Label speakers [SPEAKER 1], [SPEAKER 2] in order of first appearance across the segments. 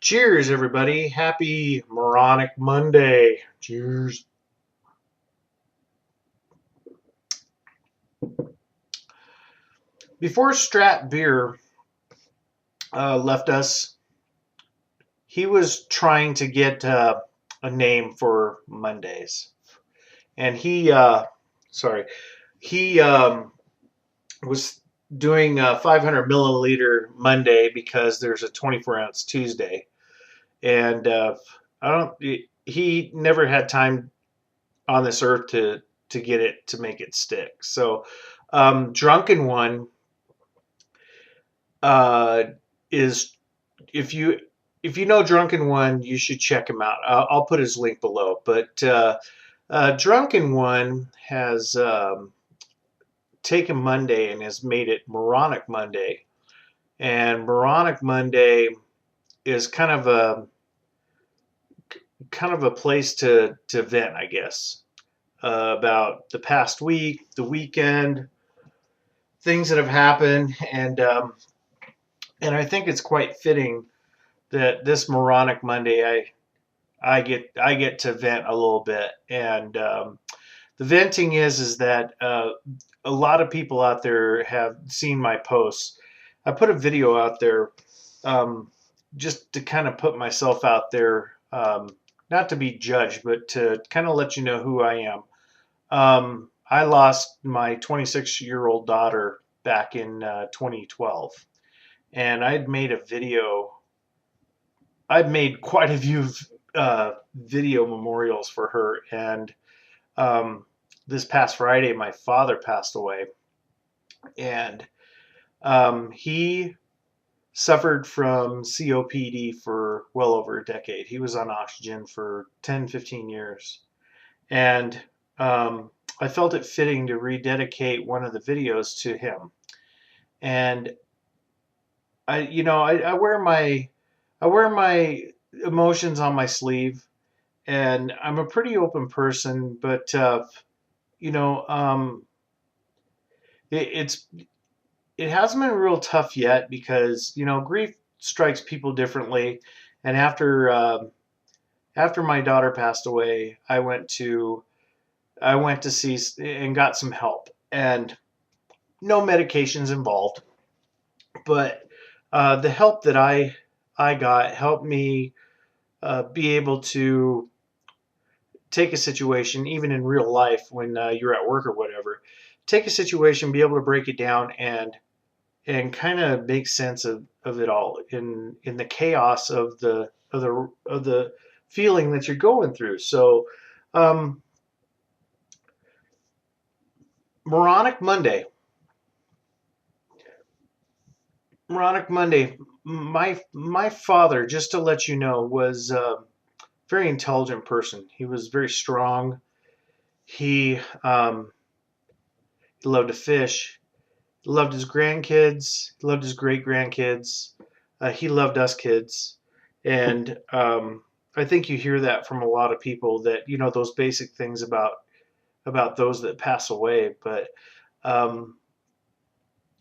[SPEAKER 1] Cheers, everybody. Happy Moronic Monday. Cheers. Before Strat Beer left us, he was trying to get a name for Mondays. And he was doing a 500 milliliter Monday because there's a 24-ounce Tuesday. And he never had time on this earth to get it to make it stick. So Drunkinone uh, is if you know Drunkinone, you should check him out. I'll put his link below. But Drunkinone has taken Monday and has made it Moronic Monday, and Moronic Monday is kind of a place to vent, I guess, about the past week, the weekend, things that have happened, and I think it's quite fitting that this Moronic Monday I get to vent a little bit, and the venting is that a lot of people out there have seen my posts. I put a video out there just to kind of put myself out there, not to be judged, but to kind of let you know who I am. I lost my 26-year-old daughter back in 2012, and I'd made a video. I've made quite a few video memorials for her, and this past Friday, my father passed away, and he suffered from COPD for well over a decade. He was on oxygen for 10, 15 years, and I felt it fitting to rededicate one of the videos to him. And I wear my emotions on my sleeve, and I'm a pretty open person, but you know, it's it hasn't been real tough yet because grief strikes people differently. And after my daughter passed away, I went to see and got some help, and no medications involved, but the help that I got helped me be able to take a situation, even in real life when you're at work or whatever, take a situation, be able to break it down, and kind of make sense of it all in the chaos of the feeling that you're going through. So moronic monday moronic Monday, my father, just to let you know, was a very intelligent person. He was very strong. He loved to fish. He loved his grandkids. He loved his great grandkids. He loved us kids, and I think you hear that from a lot of people, that those basic things about those that pass away. But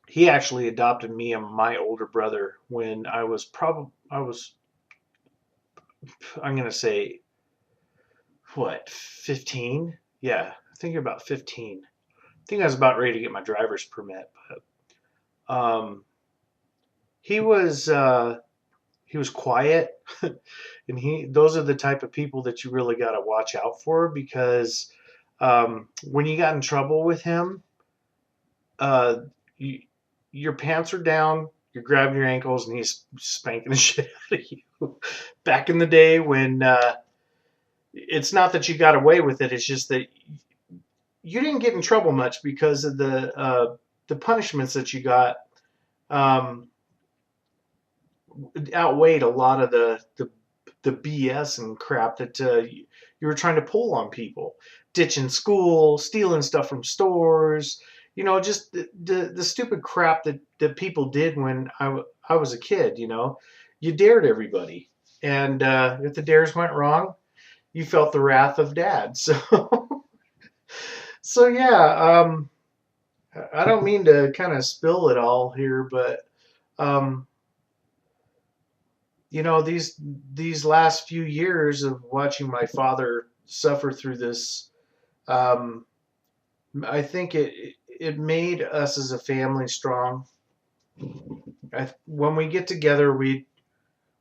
[SPEAKER 1] he actually adopted me and my older brother when I'm gonna say, what, 15? Yeah, I think you're about 15. I think I was about ready to get my driver's permit, but he was quiet, and those are the type of people that you really got to watch out for, because when you got in trouble with him, uh, you, your pants are down, you're grabbing your ankles, and he's spanking the shit out of you. Back in the day when it's not that you got away with it, it's just that you didn't get in trouble much because of the punishments that you got um, outweighed a lot of the BS and crap that you were trying to pull on people, ditching school, stealing stuff from stores, just the stupid crap that people did when I was a kid. You dared everybody, and if the dares went wrong, you felt the wrath of dad. So yeah, I don't mean to kind of spill it all here, but um, these last few years of watching my father suffer through this, um, I think it made us as a family strong. When we get together, we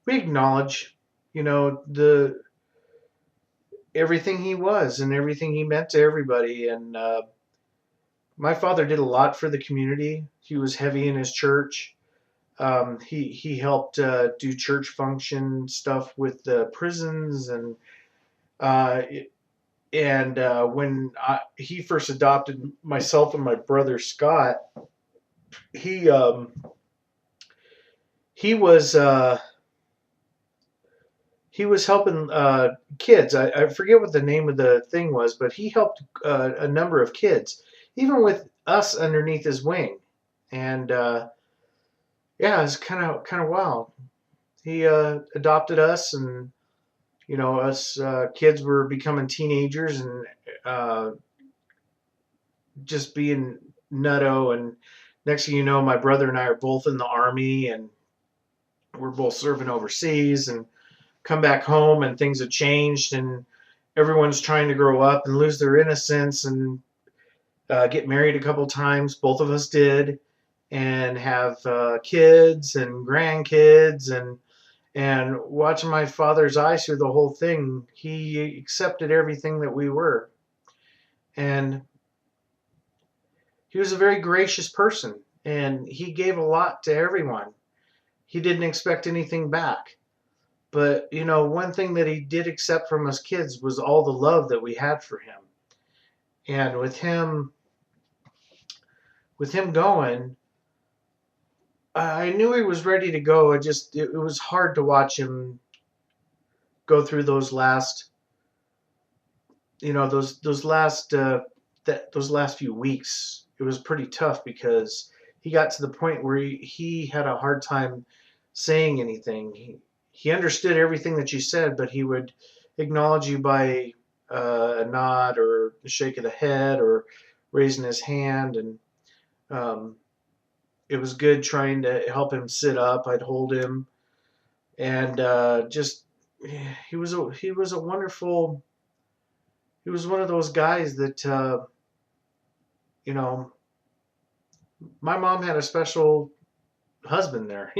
[SPEAKER 1] acknowledge, the everything he was and everything he meant to everybody. And my father did a lot for the community. He was heavy in his church. He helped do church function stuff with the prisons, uh, when he first adopted myself and my brother Scott, he um, he was uh, he was helping kids. I forget what the name of the thing was, but he helped a number of kids, even with us underneath his wing. And yeah, it's kind of wild. He adopted us, and us kids were becoming teenagers and uh, just being nutto. And next thing you know, my brother and I are both in the army, and we're both serving overseas, and come back home, and things have changed, and everyone's trying to grow up and lose their innocence, and get married a couple times. Both of us did, and have kids and grandkids, and watching my father's eyes through the whole thing, he accepted everything that we were. And he was a very gracious person, and he gave a lot to everyone. He didn't expect anything back. But, one thing that he did accept from us kids was all the love that we had for him. And with him going, I knew he was ready to go. It was hard to watch him go through those last, those last those last few weeks. It was pretty tough because he got to the point where he had a hard time saying anything. He understood everything that you said, but he would acknowledge you by a nod or a shake of the head or raising his hand. And um, it was good trying to help him sit up. I'd hold him, and just he was a wonderful. He was one of those guys that you know. My mom had a special husband there,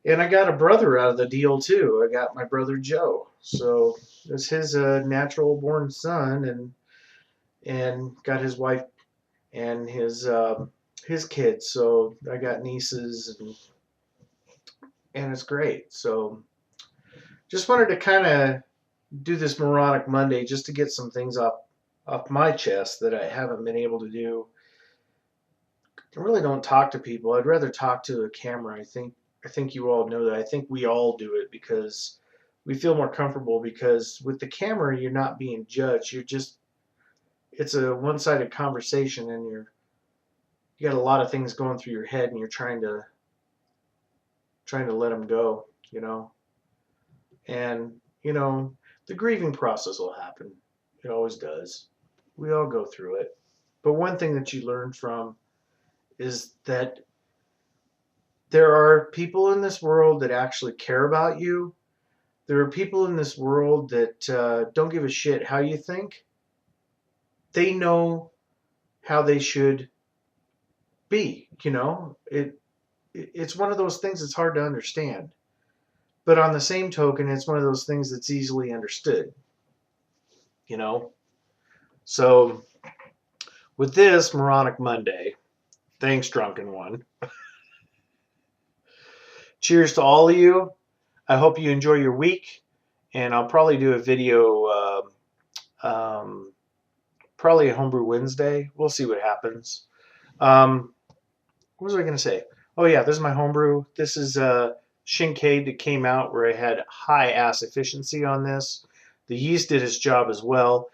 [SPEAKER 1] and I got a brother out of the deal too. I got my brother Joe, so it was his natural born son, and got his wife and his kids. So I got nieces, and it's great. So just wanted to kind of do this Moronic Monday just to get some things off my chest that I haven't been able to do. I really don't talk to people. I'd rather talk to a camera. I think you all know that. I think we all do it because we feel more comfortable, because with the camera you're not being judged. It's a one-sided conversation, and you got a lot of things going through your head, and you're trying to let them go, And the grieving process will happen. It always does. We all go through it. But one thing that you learn from is that there are people in this world that actually care about you. There are people in this world that don't give a shit how you think. They know how they should be. It's one of those things that's hard to understand. But on the same token, it's one of those things that's easily understood. You know. So with this Moronic Monday, thanks, Drunken One. Cheers to all of you. I hope you enjoy your week, and I'll probably do a video, probably a Homebrew Wednesday. We'll see what happens. What was I going to say? Oh yeah, this is my homebrew. This is Shinkade that came out where I had high ass efficiency on this. The yeast did its job as well.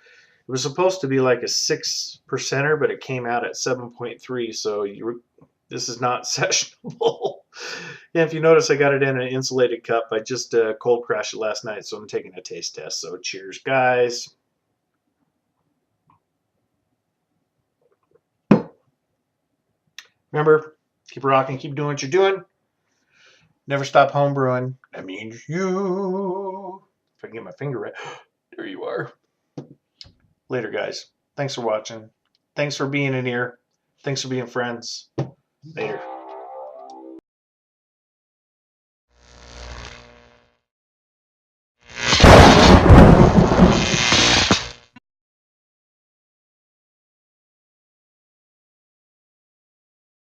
[SPEAKER 1] It was supposed to be like a 6%er, but it came out at 7.3. So this is not sessionable. Yeah, if you notice, I got it in an insulated cup. I just cold crashed it last night, so I'm taking a taste test. So cheers, guys. Remember, keep rocking, keep doing what you're doing. Never stop homebrewing. That means you. If I can get my finger right. There you are. Later, guys. Thanks for watching. Thanks for being in here. Thanks for being friends. Later.